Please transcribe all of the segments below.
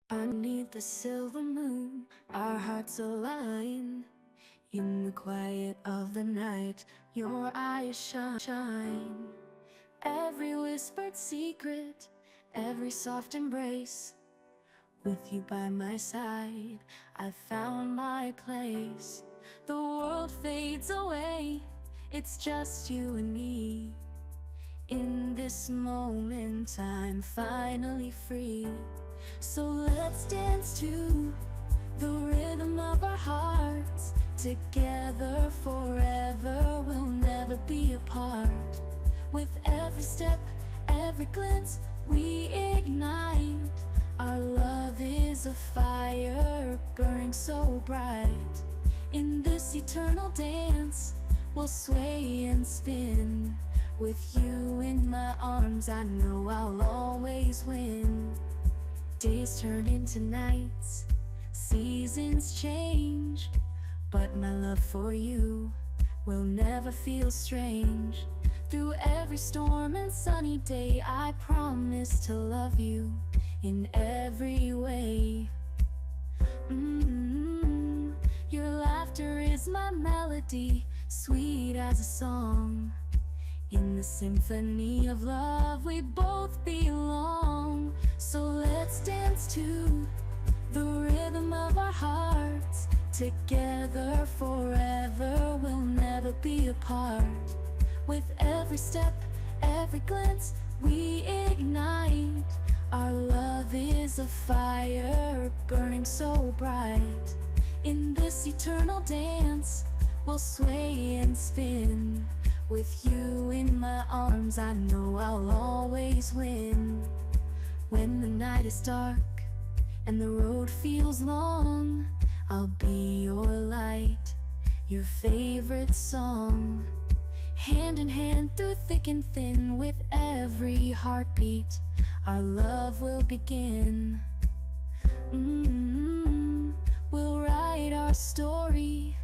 Underneath the silver moon, our hearts align. In the quiet of the night, your eyes shine. Every whispered secret, every soft embrace. With you by my side, I found my place. The world fades away, it's just you and me. In this moment, I'm finally free. So let's dance to the rhythm of our hearts. Together forever, we'll never be apart. With every step, every glance, we ignite. Our love is a fire burning so bright. In this eternal dance, we'll sway and spin. With you in my arms, I know I'll always win. Days turn into nights, seasons change, but my love for you will never feel strange. Through every storm and sunny day, I promise to love you in every way. Your laughter is my melody, sweet as a song. In the symphony of love, we both belong. So let's dance to the rhythm of our hearts. Together forever, we'll never be apart. With every step, every glance, we ignite. Our love is a fire burning so bright. In this eternal dance, we'll sway and spin. With you in my arms, I know I'll always win. When the night is dark and the road feels long, I'll be your light, your favorite song. Hand in hand through thick and thin, with every heartbeat, our love will begin. We'll write our story,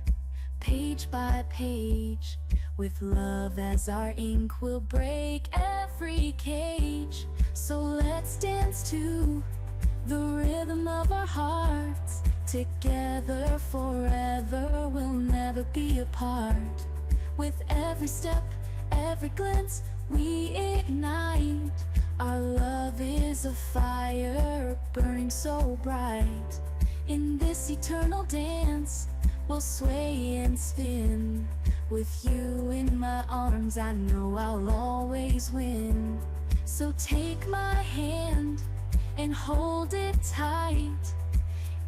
page by page. With love as our ink, we'll break every cage. So let's dance to the rhythm of our hearts. Together forever, we'll never be apart. With every step, every glance, we ignite. Our love is a fire burning so bright. In this eternal dance, we'll sway and spin. With you in my arms, I know I'll always win. So take my hand and hold it tight.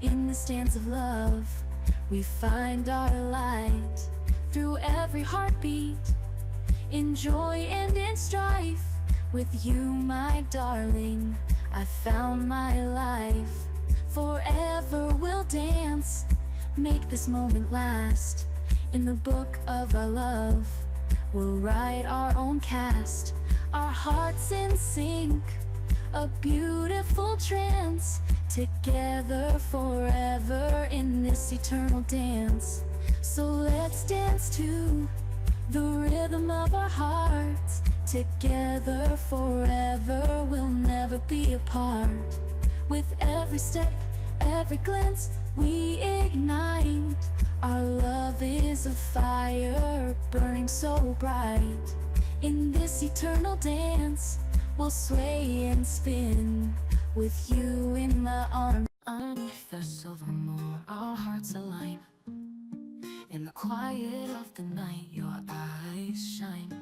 In this dance of love, we find our light. Through every heartbeat, in joy and in strife. With you, my darling, I found my life. Forever we'll dance, make this moment last. In the book of our love, we'll write our own cast. Our hearts in sync, a beautiful trance. Together forever in this eternal dance. So let's dance to the rhythm of our hearts. Together forever, we'll never be apart. With every step, every glance, we ignite. Our love is a fire burning so bright. In this eternal dance, we'll sway and spin. With you in my arms. Underneath the silver moon, our hearts align. In the quiet of the night, your eyes shine.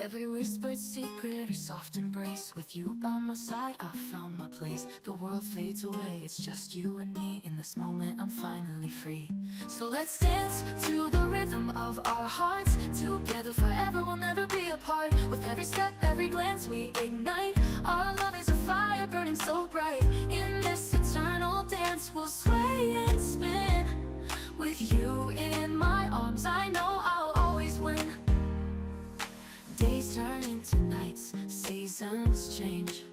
Every whispered secret or soft embrace. With you by my side, I found my place. The world fades away, it's just you and me. In this moment, I'm finally free. So let's dance to the rhythm of our hearts. Together forever, we'll never be apart. With every step, every glance, we ignite. Our love is a fire burning so bright. In this eternal dance, we'll sway and spin. With you in my arms, I know I'll always win. Days turn into nights, seasons change,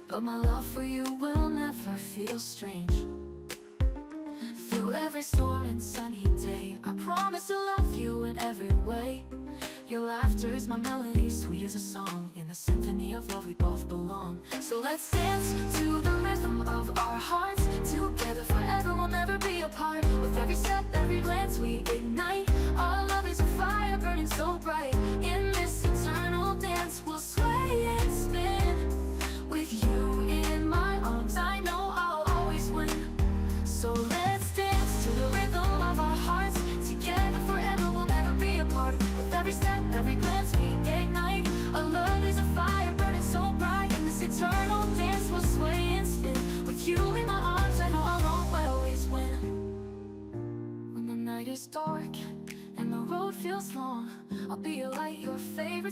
but my love for you will never feel strange. Through every storm and sunny day, I promise to love you in every way. Your laughter is my melody, sweet as a song. In the symphony of love, we both belong. So let's dance to the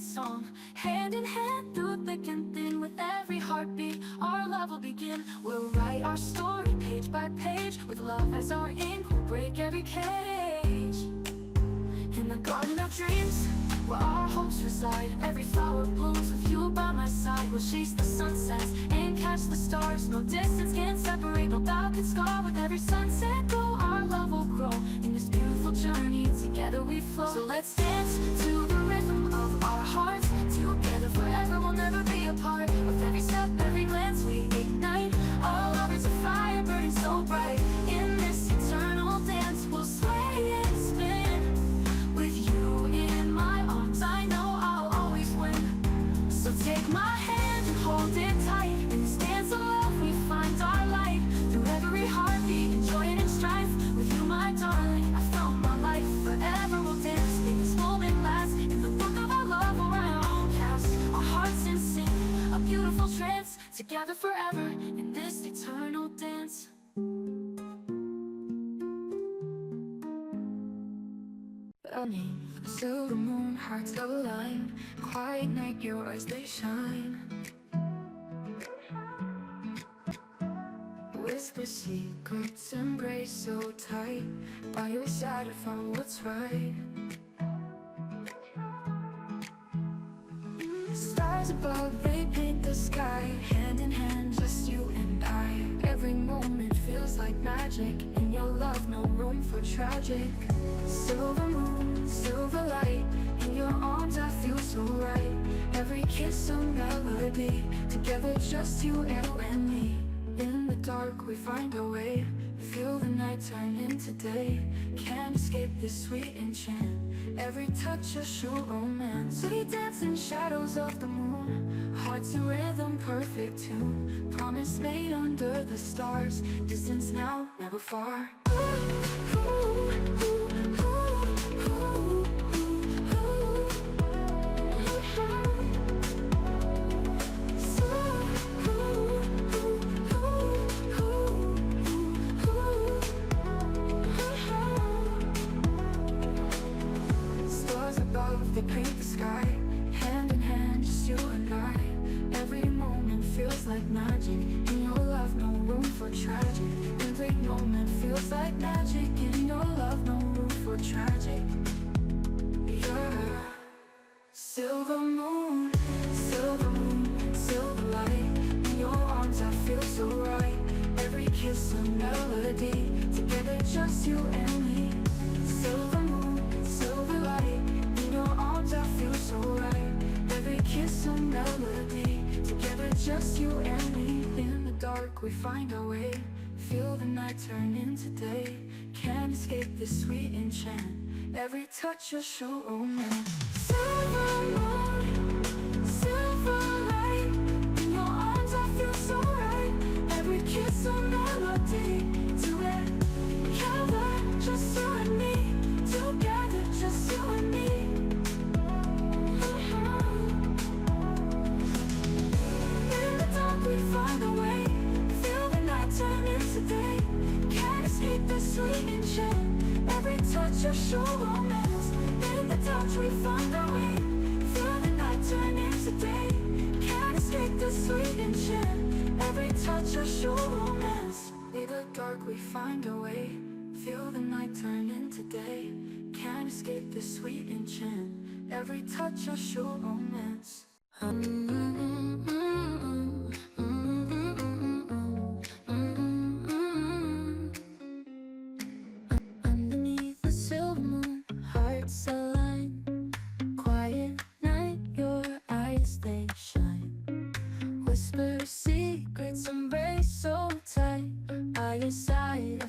favorite song. Hand in hand through thick and thin, with every heartbeat our love will begin. We'll write our story page by page, with love as our ink. We'll break every cage. In the garden of dreams, where our hopes reside, every flower blooms with you by my side. We'll chase the sunsets and catch the stars. No distance can separate, no doubt can scar. With every sunset glow, our love will grow. In this beautiful journey, together we flow. So let's dance to the rhythm of our hearts. Together forever, we'll never be apart. With every step, every glance, we ignite. Our love is a fire burning so bright. In this eternal dance, we'll sway and spin. With you in my arms, I know I'll always win. So take my hand and hold it tight. In this dance of love, we find our light. Through every heartbeat, in joy and in strife. With you, my darling, I found my life. Forever we'll dance, make this moment last. In the book of our love, we'll write our own cast. Our hearts in sync, a beautiful trance. Together forever, in this eternal dance. Beneath the silver moon, hearts align. Quiet night, your eyes they shine. Whisper secrets, embrace so tight. By your side I found what's right. Stars above, they paint the sky. Hand in hand, just you and I. Every moment feels like magic. In your love, no room for tragic. Silver moon, silver light. In your arms I feel so right. Every kiss a melody. Together just you and me. In the dark we find our way. Feel the night turn into day. Can't escape this sweet enchant. Every touch a true romance. We dance in shadows of the moon. Hearts in rhythm, perfect tune. Promise made under the stars. Distance now, never far. They paint the sky, hand in hand, just you and I. Every moment feels like magic. In your love, no room for tragic. Every moment feels like magic. In your love, no room for tragic. Yeah. Silver moon, silver light. In your arms I feel so right. Every kiss a melody. Together just you and me. Silver moon, silver light. In your arms I feel so right. Every kiss a melody. Together just you and me. In the dark we find our way. Feel the night turn into day. Can't escape this sweet enchant. Every touch a show romance. Silver moon, silver light. In your arms I feel so right. Every kiss a melody. Together just you and me. Together just you and me. We find a way, feel the night turn into day. Can't escape this sweet enchant. Every touch a show romance. In the touch we find a way, feel the night turn into day. Can't escape this sweet enchant. Every touch a show romance. In the dark we find a way, feel the night turn into day. Can't escape this sweet enchant. Every touch a show romance. Underneath the silver moon, hearts align. Quiet night, your eyes they shine. Whisper secrets, embrace so tight. By your side I